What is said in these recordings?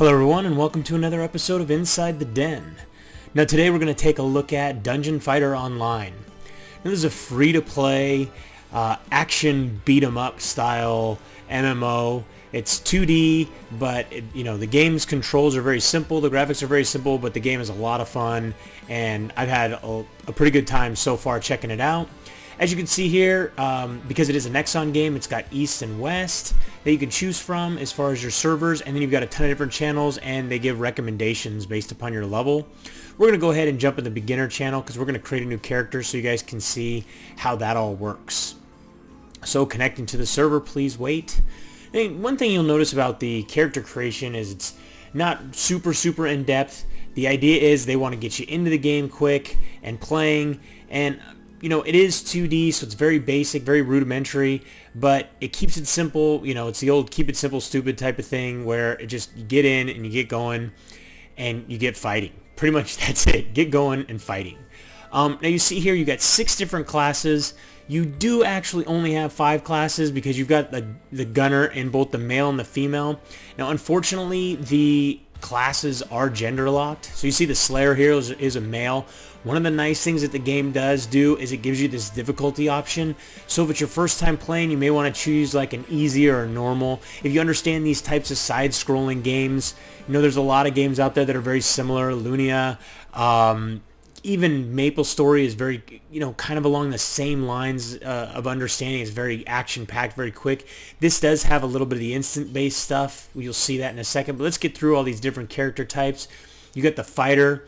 Hello everyone and welcome to another episode of Inside the Den. Now today we're going to take a look at Dungeon Fighter Online. Now, this is a free-to-play action beat-em-up style MMO. It's 2D, but the game's controls are very simple, the graphics are very simple, but the game is a lot of fun, and I've had a pretty good time so far checking it out. As you can see here, because it is a Nexon game, it's got East and West that you can choose from as far as your servers, and then you've got a ton of different channels, and they give recommendations based upon your level. We're going to go ahead and jump in the beginner channel because we're going to create a new character so you guys can see how that all works. So connecting to the server, please wait. And one thing you'll notice about the character creation is it's not super in-depth. The idea is they want to get you into the game quick and playing, and it is 2D, so it's very basic, very rudimentary, but it keeps it simple. It's the old keep it simple, stupid type of thing where it just, you get in and you get going and you get fighting. Pretty much that's it. Get going and fighting. Now you see here you got 6 different classes. You do actually only have 5 classes because you've got the gunner in both the male and the female. Now unfortunately the classes are gender locked. So you see the Slayer here is a male. One of the nice things that the game does do is it gives you this difficulty option. So if it's your first time playing, you may want to choose like an easy or a normal. If you understand these types of side-scrolling games, there's a lot of games out there that are very similar. Lunia, even MapleStory is very, kind of along the same lines of understanding. It's very action-packed, very quick. This does have a little bit of the instant-based stuff. You'll see that in a second. But let's get through all these different character types. You got the fighter.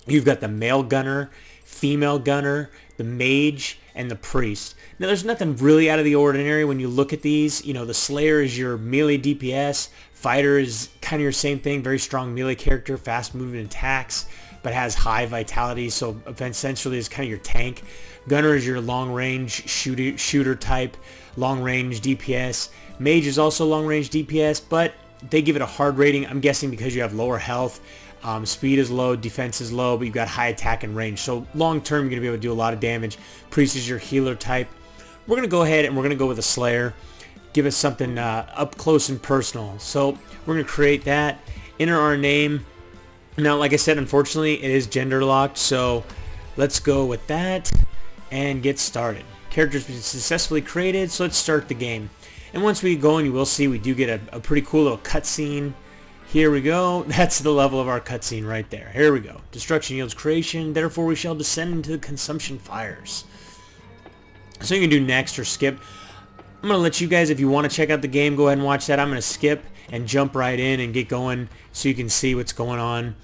You've got the male gunner, female gunner, the mage, and the priest. Now, there's nothing really out of the ordinary when you look at these. The Slayer is your melee DPS. Fighter is kind of your same thing. Very strong melee character, fast movement attacks, but has high vitality, so essentially is kind of your tank. Gunner is your long-range shooter type, long-range DPS. Mage is also long-range DPS, but they give it a hard rating, I'm guessing because you have lower health. Speed is low, defense is low, but you've got high attack and range. So long-term, you're going to be able to do a lot of damage. Priest is your healer type. We're going to go ahead and we're going to go with a Slayer. Give us something up close and personal. So we're going to create that. Enter our name. Now, like I said, unfortunately, it is gender locked, so let's go with that and get started. Character's been successfully created, so let's start the game. And once we go in, you will see we do get a pretty cool little cutscene. Here we go. That's the level of our cutscene right there. Here we go. Destruction yields creation, therefore we shall descend into the consumption fires. So you can do next or skip. I'm going to let you guys, if you want to check out the game, go ahead and watch that. I'm going to skip and jump right in and get going so you can see what's going on.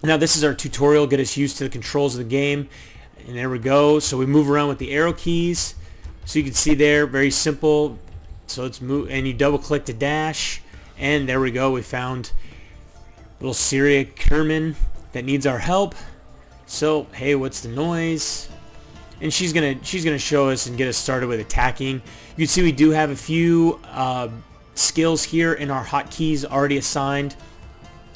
Now this is our tutorial, get us used to the controls of the game. And there we go. So we move around with the arrow keys. So you can see there, very simple. So let's move, and you double click to dash. And there we go, we found little Syria Kerman that needs our help. So, hey, what's the noise? And she's gonna show us and get us started with attacking. You can see we do have a few skills here in our hotkeys already assigned,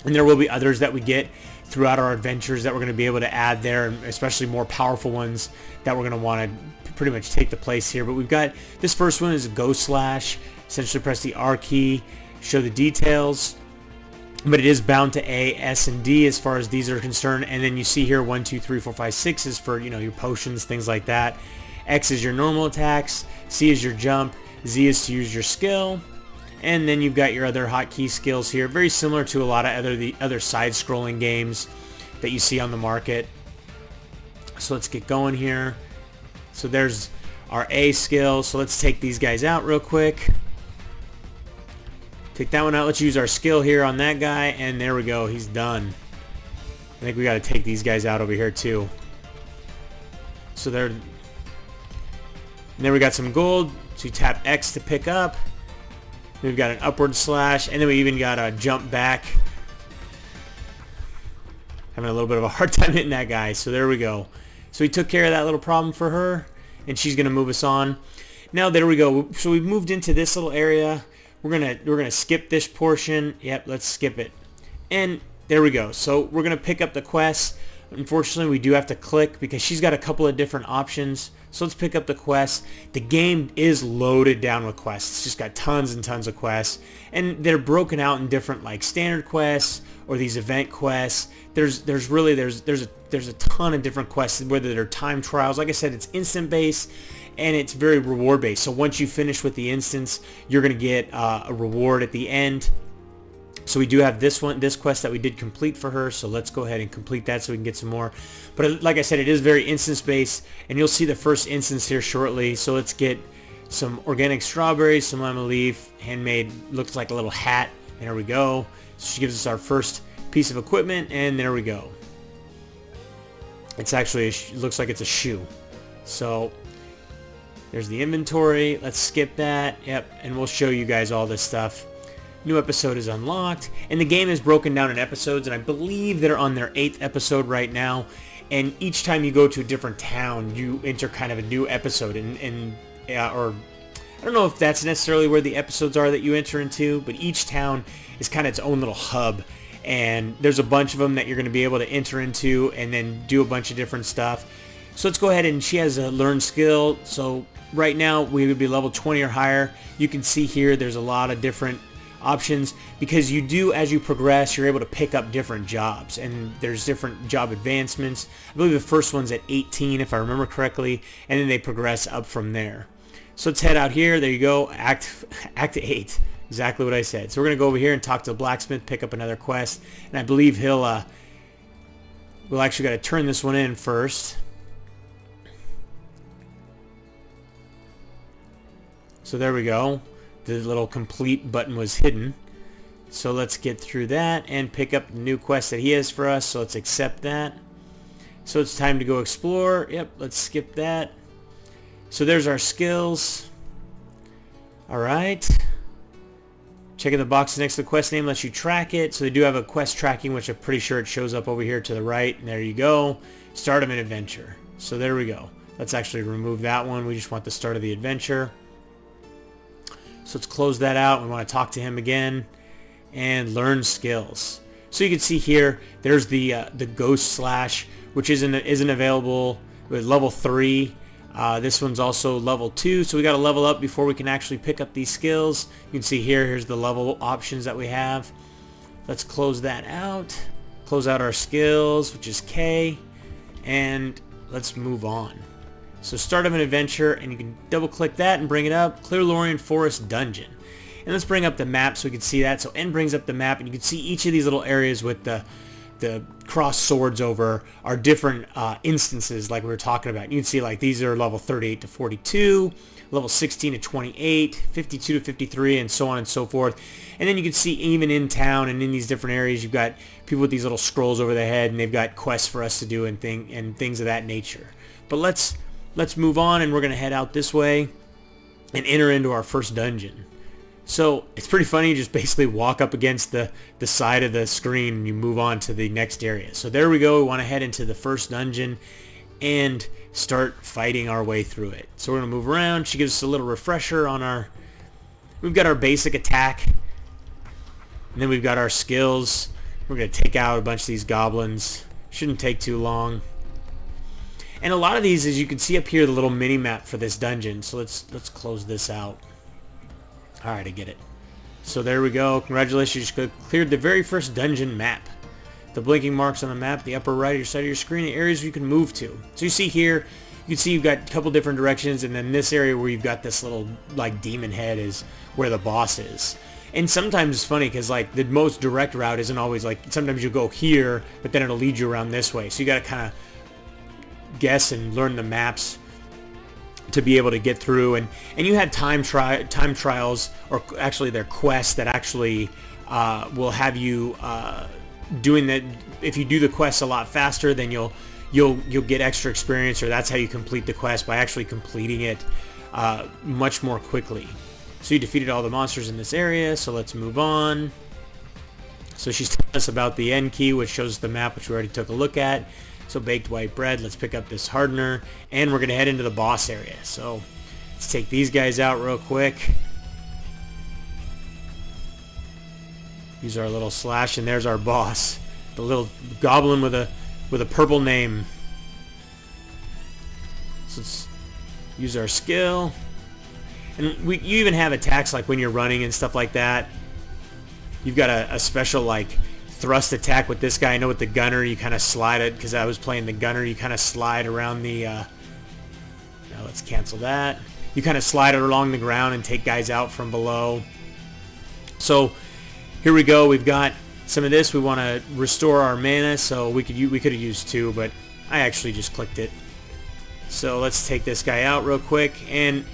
and there will be others that we get throughout our adventures that we're going to be able to add there, and especially more powerful ones that we're going to want to pretty much take the place here. But we've got this first one is Go Slash. Essentially press the R key, show the details, but it is bound to A, S, and D as far as these are concerned. And then you see here 1, 2, 3, 4, 5, 6 is for your potions, things like that. X is your normal attacks, C is your jump, Z is to use your skill, and then you've got your other hotkey skills here, very similar to a lot of other side-scrolling games that you see on the market. So let's get going here. So there's our A skill. So let's take these guys out real quick. Take that one out. Let's use our skill here on that guy, and there we go. He's done. I think we got to take these guys out over here too. So there. And then we got some gold. So you tap X to pick up. We've got an upward slash, and then we even got a jump back. Having a little bit of a hard time hitting that guy. So there we go. So we took care of that little problem for her, and she's gonna move us on. Now there we go. So we've moved into this little area. We're gonna skip this portion. Yep, let's skip it. And there we go. So we're gonna pick up the quest. Unfortunately, we do have to click because she's got a couple of different options So let's pick up the quests. The game is loaded down with quests. It's just got tons and tons of quests, and they're broken out in different like standard quests or these event quests. There's a ton of different quests, whether they're time trials. Like I said, it's instant based and it's very reward based. So once you finish with the instance, you're gonna get a reward at the end. So we do have this quest that we did complete for her, so let's go ahead and complete that so we can get some more. But like I said, it is very instance based, and you'll see the first instance here shortly. So let's get some organic strawberries, some lemon leaf, handmade, looks like a little hat, and there we go. So she gives us our first piece of equipment, and there we go. It's actually, looks like it's a shoe. So there's the inventory. Let's skip that. Yep, and we'll show you guys all this stuff. New episode is unlocked, and the game is broken down in episodes, and I believe they're on their 8th episode right now. And each time you go to a different town, you enter kind of a new episode, or I don't know if that's necessarily where the episodes are that you enter into, but each town is kind of its own little hub, and there's a bunch of them that you're going to be able to enter into and then do a bunch of different stuff. So let's go ahead, and she has a learn skill. So right now we would be level 20 or higher. You can see here there's a lot of different options, because you do, as you progress, you're able to pick up different jobs, and there's different job advancements. I believe the first one's at 18 if I remember correctly, and then they progress up from there. So let's head out here. There you go, act 8, exactly what I said. So we're gonna go over here and talk to the blacksmith, pick up another quest, and I believe he'll we'll actually got to turn this one in first. So there we go. The little complete button was hidden. So let's get through that and pick up the new quest that he has for us. So let's accept that. So it's time to go explore. Yep, let's skip that. So there's our skills. Alright. Checking the box next to the quest name lets you track it. So they do have a quest tracking, which I'm pretty sure it shows up over here to the right. And there you go. Start of an adventure. So there we go. Let's actually remove that one. We just want the start of the adventure. So let's close that out. We want to talk to him again and learn skills. So you can see here, there's the Ghost Slash, which isn't available with level 3. This one's also level 2, so we got to level up before we can actually pick up these skills. You can see here, here's the level options that we have. Let's close that out. Close out our skills, which is K, and let's move on. So start of an adventure, and you can double click that and bring it up. Clear Lorien Forest Dungeon. And let's bring up the map so we can see that. So N brings up the map, and you can see each of these little areas with the cross swords over are different instances like we were talking about. You can see like these are level 38 to 42, level 16 to 28, 52 to 53, and so on and so forth. And then you can see even in town and in these different areas, you've got people with these little scrolls over their head, and they've got quests for us to do and things of that nature. But let's move on, and we're going to head out this way and enter into our first dungeon. So it's pretty funny. You just basically walk up against the side of the screen and you move on to the next area. So there we go. We want to head into the first dungeon and start fighting our way through it. So we're going to move around. She gives us a little refresher on our... We've got our basic attack. And then we've got our skills. We're going to take out a bunch of these goblins. Shouldn't take too long. And a lot of these, as you can see up here, the little mini map for this dungeon. So let's close this out. Alright, I get it. So there we go. Congratulations, you just cleared the very first dungeon map. The blinking marks on the map, the upper right of your side of your screen, the areas you can move to. So you see here, you can see you've got a couple different directions, and then this area where you've got this little like demon head is where the boss is. And sometimes it's funny because like the most direct route isn't always like, sometimes you go here, but then it'll lead you around this way. So you got to kind of guess and learn the maps to be able to get through, and you have time trials, or actually they're quests that actually will have you doing that. If you do the quest a lot faster, then you'll get extra experience, or that's how you complete the quest, by actually completing it much more quickly. So you defeated all the monsters in this area, so let's move on. So she's telling us about the N key, which shows the map, which we already took a look at. So baked white bread, let's pick up this hardener, and we're going to head into the boss area. So let's take these guys out real quick. Use our little slash, and there's our boss. The little goblin with a purple name. So let's Use our skill. And you even have attacks like when you're running and stuff like that. You've got a special like thrust attack with this guy. I know with the gunner you kind of slide it, because I was playing the gunner, you kind of slide around the now let's cancel that. You kind of slide it along the ground and take guys out from below. So here we go. We've got some of this. We want to restore our mana, so we could have used 2, but I actually just clicked it. So let's take this guy out real quick, and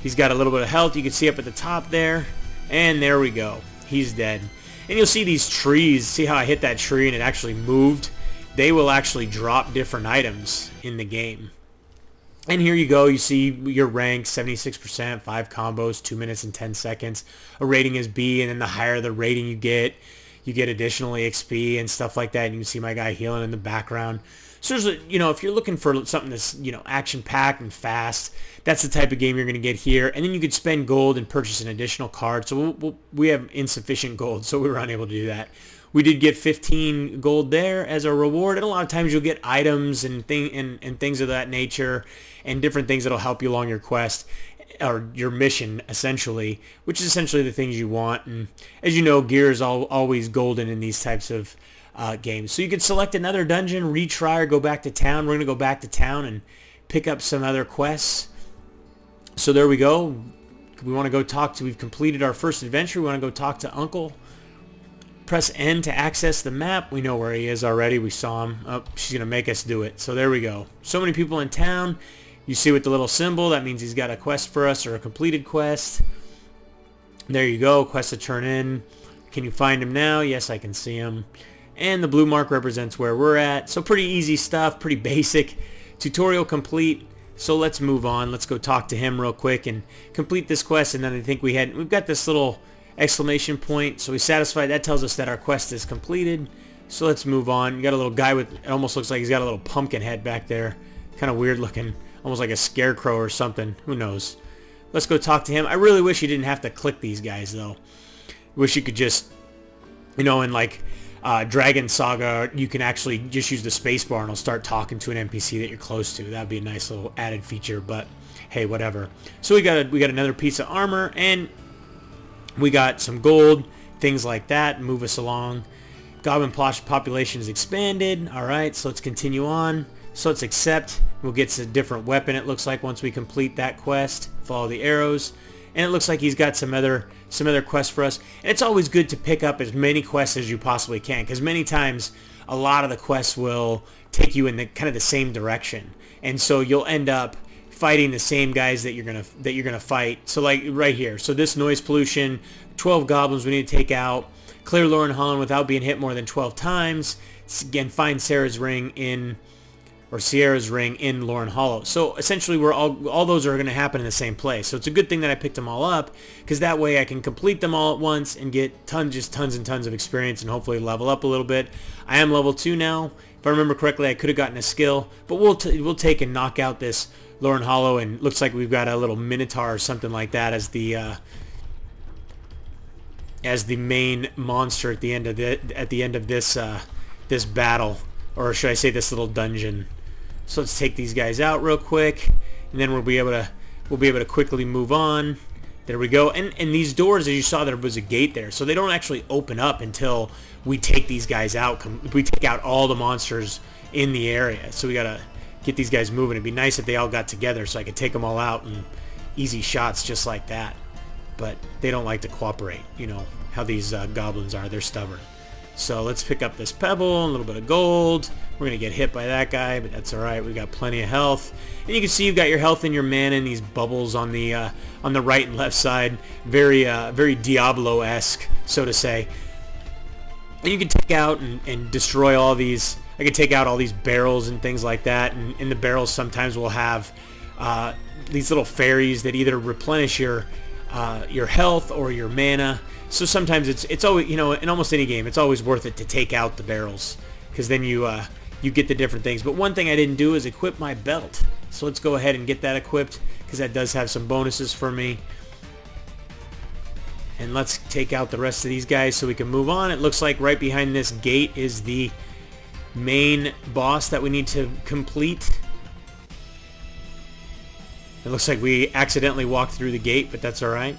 he's got a little bit of health. You can see up at the top there, and there we go. He's dead. And you'll see these trees. See how I hit that tree and it actually moved? They will actually drop different items in the game. And here you go. You see your rank, 76%, 5 combos, 2 minutes and 10 seconds. A rating is B, and then the higher the rating you get additional EXP and stuff like that. And you can see my guy healing in the background. So there's if you're looking for something that's, action-packed and fast, that's the type of game you're going to get here. And then you could spend gold and purchase an additional card. So we have insufficient gold, so we were unable to do that. We did get 15 gold there as a reward, and a lot of times you'll get items and things of that nature, and different things that'll help you along your quest or your mission, essentially, which is essentially the things you want. And as you know, gear is always golden in these types of games. So you can select another dungeon, retry, or go back to town. We're going to go back to town and pick up some other quests. So there we go. We want to go talk to, we've completed our first adventure. We want to go talk to Uncle. Press N to access the map. We know where he is already. We saw him. Oh, she's going to make us do it. So there we go. So many people in town. You see with the little symbol, that means he's got a quest for us, or a completed quest. There you go. Quest to turn in. Can you find him now? Yes, I can see him. And the blue mark represents where we're at. So pretty easy stuff, pretty basic. Tutorial complete. So let's move on. Let's go talk to him real quick and complete this quest. And then I think we've got this little exclamation point. So we satisfied. That tells us that our quest is completed. So let's move on. You got a little guy with, it almost looks like he's got a little pumpkin head back there. Kind of weird looking. Almost like a scarecrow or something. Who knows? Let's go talk to him. I really wish you didn't have to click these guys though. Wish you could just, in like Dragon Saga, you can actually just use the spacebar and it'll start talking to an NPC that you're close to. That'd be a nice little added feature, but hey, whatever. So we got another piece of armor, and we got some gold, things like that. Move us along. Goblin population is expanded. All right, so let's continue on. So let's accept. We'll get a different weapon, it looks like, once we complete that quest. Follow the arrows. And it looks like he's got some other quests for us. And it's always good to pick up as many quests as you possibly can, because many times a lot of the quests will take you in the kind of the same direction, and so you'll end up fighting the same guys that you're gonna fight. So like right here, so this noise pollution, 12 goblins we need to take out. Clear Lauren Holland without being hit more than 12 times. Again, find Sierra's ring in Lauren Hollow. So essentially we're all those are going to happen in the same place. So it's a good thing that I picked them all up, because that way I can complete them all at once and get tons and tons of experience and hopefully level up a little bit. I am level 2 now. If I remember correctly, I could have gotten a skill, but we'll take and knock out this Lauren Hollow, and looks like we've got a little Minotaur or something like that as the main monster at the end of this battle, or should I say this little dungeon. So let's take these guys out real quick, and then we'll be able to quickly move on. There we go. And these doors, as you saw, there was a gate there, so they don't actually open up until we take these guys out. We take out all the monsters in the area. So we gotta get these guys moving. It'd be nice if they all got together so I could take them all out and easy shots just like that. But they don't like to cooperate. You know how these goblins are. They're stubborn. So let's pick up this pebble, a little bit of gold. We're going to get hit by that guy, but that's alright. We've got plenty of health. And you can see you've got your health and your mana in these bubbles on the right and left side. Very Diablo-esque, so to say. And you can take out and destroy all these. I can take out all these barrels and things like that. And in the barrels sometimes we'll have these little fairies that either replenish your health or your mana. So sometimes it's always, in almost any game, it's always worth it to take out the barrels, because then you get the different things. But one thing I didn't do is equip my belt. So let's go ahead and get that equipped, because that does have some bonuses for me. And let's take out the rest of these guys so we can move on. It looks like right behind this gate is the main boss that we need to complete. It looks like we accidentally walked through the gate, but that's alright.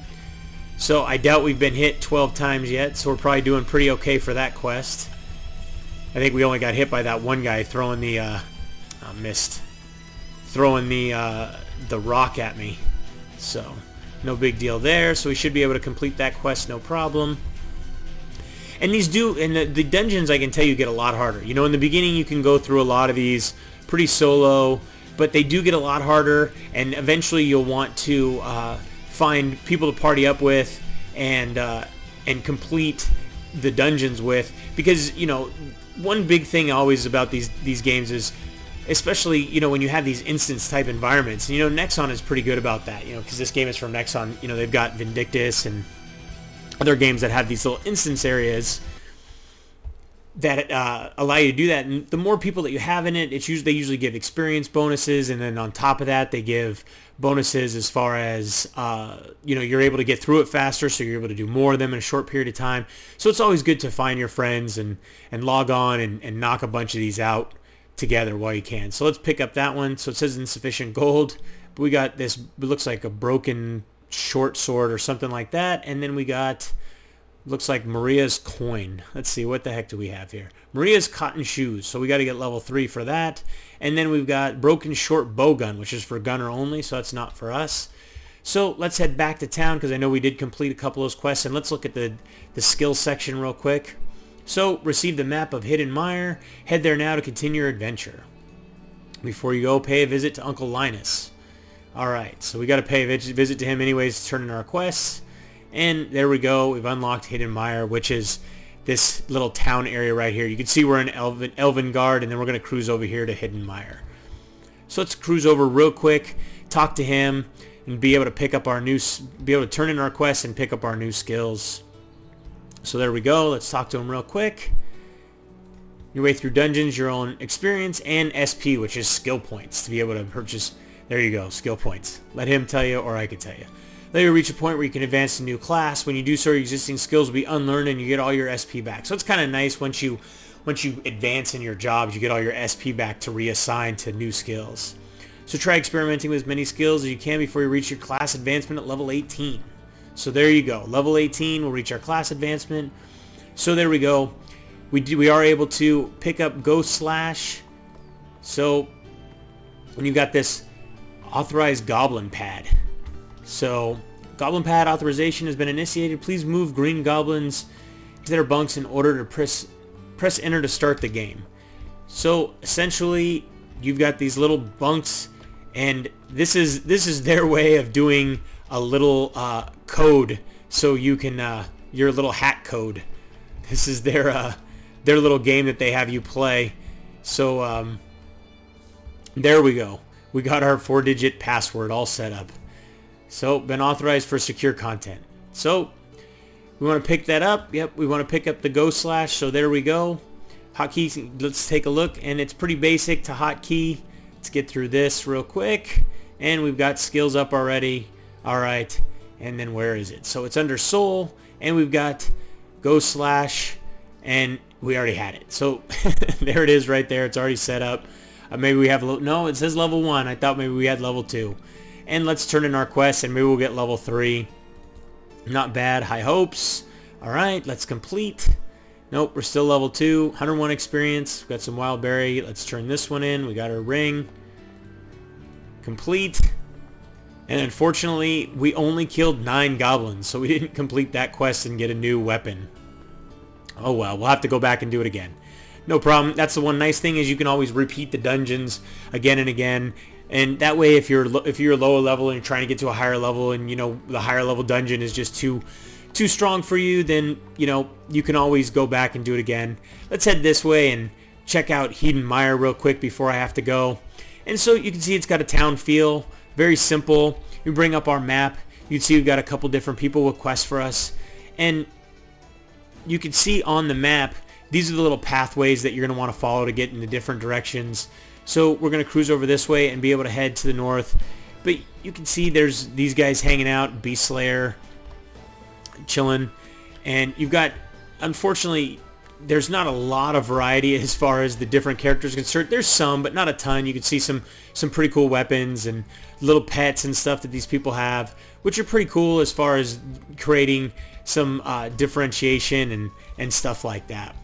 So I doubt we've been hit 12 times yet, so we're probably doing pretty okay for that quest. I think we only got hit by that one guy throwing the, missed. Throwing the rock at me. So, no big deal there. So we should be able to complete that quest, no problem. And the dungeons, I can tell you, get a lot harder. You know, in the beginning you can go through a lot of these pretty solo, but they do get a lot harder, and eventually you'll want to find people to party up with and complete the dungeons with, because, you know, one big thing always about these games is, especially, you know, when you have these instance type environments, you know, Nexon is pretty good about that, you know, because this game is from Nexon. You know, they've got Vindictus and other games that have these little instance areas that allow you to do that. And the more people that you have in it, they usually give experience bonuses, and then on top of that, they give bonuses as far as, you know, you're able to get through it faster, so you're able to do more of them in a short period of time. So it's always good to find your friends and log on and knock a bunch of these out together while you can. So let's pick up that one. So it says insufficient gold, but we got this, it looks like a broken short sword or something like that, and then we got, looks like Maria's coin. Let's see, what the heck do we have here? Maria's cotton shoes, so we got to get level 3 for that. And then we've got broken short bow gun, which is for gunner only, so that's not for us. So let's head back to town, because I know we did complete a couple of those quests, and let's look at the skill section real quick. So, receive the map of Hidden Mire. Head there now to continue your adventure. Before you go, pay a visit to Uncle Linus. Alright, so we got to pay a visit to him anyways to turn in our quests. And there we go, we've unlocked Hidden Mire, which is this little town area right here. You can see we're in Elvengard, and then we're going to cruise over here to Hidden Mire. So let's cruise over real quick, talk to him, and be able to pick up be able to turn in our quests and pick up our new skills. So there we go, let's talk to him real quick. Your way through dungeons, your own experience, and SP, which is skill points, to be able to purchase. There you go, skill points. Let him tell you, or I can tell you. Let you reach a point where you can advance to a new class. When you do so, your existing skills will be unlearned and you get all your SP back. So it's kind of nice once you advance in your jobs, you get all your SP back to reassign to new skills. So try experimenting with as many skills as you can before you reach your class advancement at level 18. So there you go. Level 18 will reach our class advancement. So there we go. We are able to pick up Ghost Slash. So when you got this authorized Goblin Pad. So Goblin Pad authorization has been initiated. Please move green goblins to their bunks in order to press enter to start the game. So essentially, you've got these little bunks, and this is their way of doing a little code, so you can your little hack code. This is their little game that they have you play. So there we go. We got our 4-digit password all set up. So been authorized for secure content. So we want to pick that up. Yep, we want to pick up the Ghost Slash. So there we go. Hotkeys. Let's take a look, and it's pretty basic to hotkey. Let's get through this real quick, and we've got skills up already. All right, and then where is it? So it's under Soul, and we've got Ghost Slash, and we already had it. So there it is right there. It's already set up. Maybe we have no. It says level 1. I thought maybe we had level 2. And let's turn in our quest, and maybe we'll get level 3. Not bad. High hopes. All right, let's complete. Nope, we're still level 2. 101 experience. We've got some wild berry. Let's turn this one in. We got our ring. Complete. And unfortunately, we only killed 9 goblins, so we didn't complete that quest and get a new weapon. Oh well, we'll have to go back and do it again. No problem. That's the one nice thing, is you can always repeat the dungeons again and again. And that way, if you're lower level and you're trying to get to a higher level, and you know the higher level dungeon is just too strong for you, then you know you can always go back and do it again. Let's head this way and check out Hidden Mire real quick before I have to go. And so you can see it's got a town feel, very simple. We bring up our map. You can see we've got a couple different people with quests for us, and you can see on the map these are the little pathways that you're going to want to follow to get in the different directions. So we're going to cruise over this way and be able to head to the north. But you can see there's these guys hanging out, Beast Slayer, chilling. And you've got, unfortunately, there's not a lot of variety as far as the different characters are concerned. There's some, but not a ton. You can see some pretty cool weapons and little pets and stuff that these people have, which are pretty cool as far as creating some differentiation and stuff like that.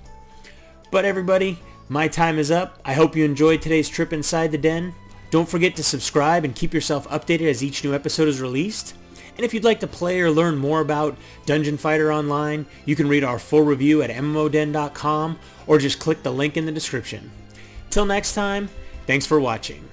But everybody, my time is up. I hope you enjoyed today's trip inside the den. Don't forget to subscribe and keep yourself updated as each new episode is released. And if you'd like to play or learn more about Dungeon Fighter Online, you can read our full review at MMOden.com or just click the link in the description. Till next time, thanks for watching.